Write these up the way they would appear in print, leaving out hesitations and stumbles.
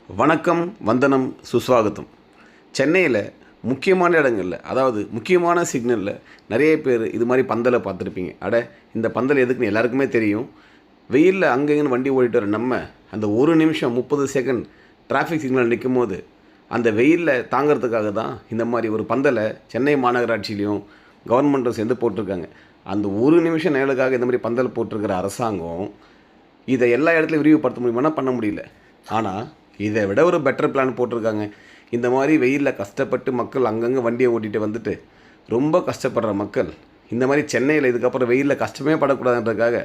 வணக்கம், வந்தனம், சுஸ்வாகத்தம். சென்னையில் முக்கியமான இடங்களில், அதாவது முக்கியமான சிக்னலில் நிறைய பேர் இது மாதிரி பந்தலை பார்த்துருப்பீங்க. இந்த பந்தல் எதுக்குன்னு எல்லாருக்குமே தெரியும். வெயிலில் அங்கேங்கன்னு வண்டி ஓடிட்டு வர நம்ம அந்த ஒரு நிமிஷம் 30 செகண்ட் டிராஃபிக் சிக்னல் நிற்கும் போது அந்த வெயிலில் தாங்கிறதுக்காக தான் இந்த மாதிரி ஒரு பந்தலை சென்னை மாநகராட்சியிலையும் கவர்மெண்ட்டும் சேர்ந்து போட்டிருக்காங்க. அந்த ஒரு நிமிஷம் நேரலுக்காக இந்த மாதிரி பந்தல் போட்டிருக்கிற அரசாங்கம் இதை எல்லா இடத்துலையும் விரிவுபடுத்த முடியுமானா பண்ண முடியல. ஆனால் இதை விட ஒரு பெட்டர் பிளான் போட்டிருக்காங்க. இந்த மாதிரி வெயிலில் கஷ்டப்பட்டு மக்கள் அங்கங்கே வண்டியை ஓட்டிகிட்டு வந்துட்டு ரொம்ப கஷ்டப்படுற மக்கள் இந்த மாதிரி சென்னையில் இதுக்கப்புறம் வெயிலில் கஷ்டமே படக்கூடாதுன்றதுக்காக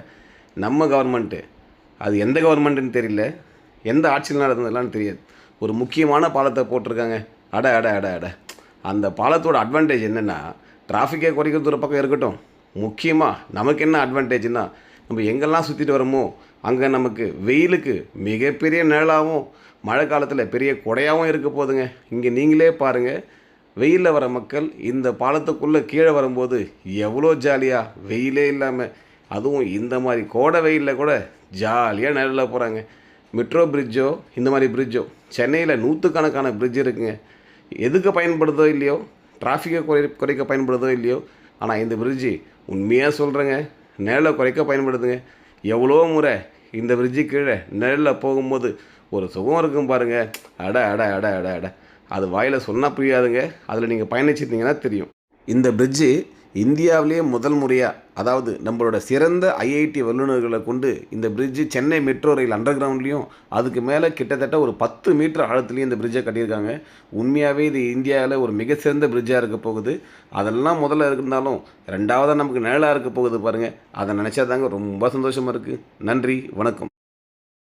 நம்ம கவர்மெண்ட்டு, அது எந்த கவர்மெண்ட்டுன்னு தெரியல, எந்த ஆட்சியில் நடந்ததுலான்னு தெரியாது, ஒரு முக்கியமான பாலத்தை போட்டிருக்காங்க. அட அட அட அட அந்த பாலத்தோட அட்வான்டேஜ் என்னென்னா, டிராஃபிக்கே குறைக்கிறது ஒரு பக்கம் இருக்கட்டும், முக்கியமாக நமக்கு என்ன அட்வான்டேஜ்னா, நம்ம எங்கெல்லாம் சுற்றிட்டு வரோமோ அங்கே நமக்கு வெயிலுக்கு மிகப்பெரிய நிழலாகவும் மழை காலத்தில் பெரிய கொடையாகவும் இருக்க போதுங்க. இங்கே நீங்களே பாருங்கள், வெயிலில் வர மக்கள் இந்த பாலத்துக்குள்ளே கீழே வரும்போது எவ்வளோ ஜாலியாக வெயிலே இல்லாமல், அதுவும் இந்த மாதிரி கோடை வெயிலில் கூட ஜாலியாக நிழலில் போகிறாங்க. மெட்ரோ பிரிட்ஜோ இந்த மாதிரி பிரிட்ஜோ சென்னையில் நூற்றுக்கணக்கான பிரிட்ஜ் இருக்குங்க. எதுக்கு பயன்படுதோ இல்லையோ, டிராஃபிக்கை குறைக்க பயன்படுதோ இல்லையோ, ஆனால் இந்த பிரிட்ஜு உண்மையாக சொல்கிறேங்க, நிழலை குறைக்க பயன்படுதுங்க. எவ்வளோ முறை இந்த பிரிட்ஜு கீழே நிழலில் போகும்போது ஒரு சுகம் இருக்கும் பாருங்கள். அட அட அட அட அட அது வாயில் சொன்னால் புரியாதுங்க, அதில் நீங்கள் பயணிச்சிருந்தீங்கன்னா தெரியும். இந்த பிரிட்ஜு இந்தியாவிலேயே முதல் முறையாக, அதாவது நம்மளோட சிறந்த ஐஐடி வல்லுநர்களை கொண்டு இந்த bridge Chennai metro rail under கிரவுண்ட்லேயும் அதுக்கு மேலே கிட்டத்தட்ட ஒரு 10 மீட்டர் ஆழத்துலேயும் இந்த பிரிட்ஜை கட்டியிருக்காங்க. உண்மையாகவே இது இந்தியாவில் ஒரு மிக சிறந்த பிரிட்ஜாக இருக்க போகுது. அதெல்லாம் முதல்ல இருந்தாலும் ரெண்டாவதாக நமக்கு நிழலாக இருக்க போகுது பாருங்கள். அதை நினச்சா தாங்க ரொம்ப சந்தோஷமாக இருக்குது. நன்றி, வணக்கம்.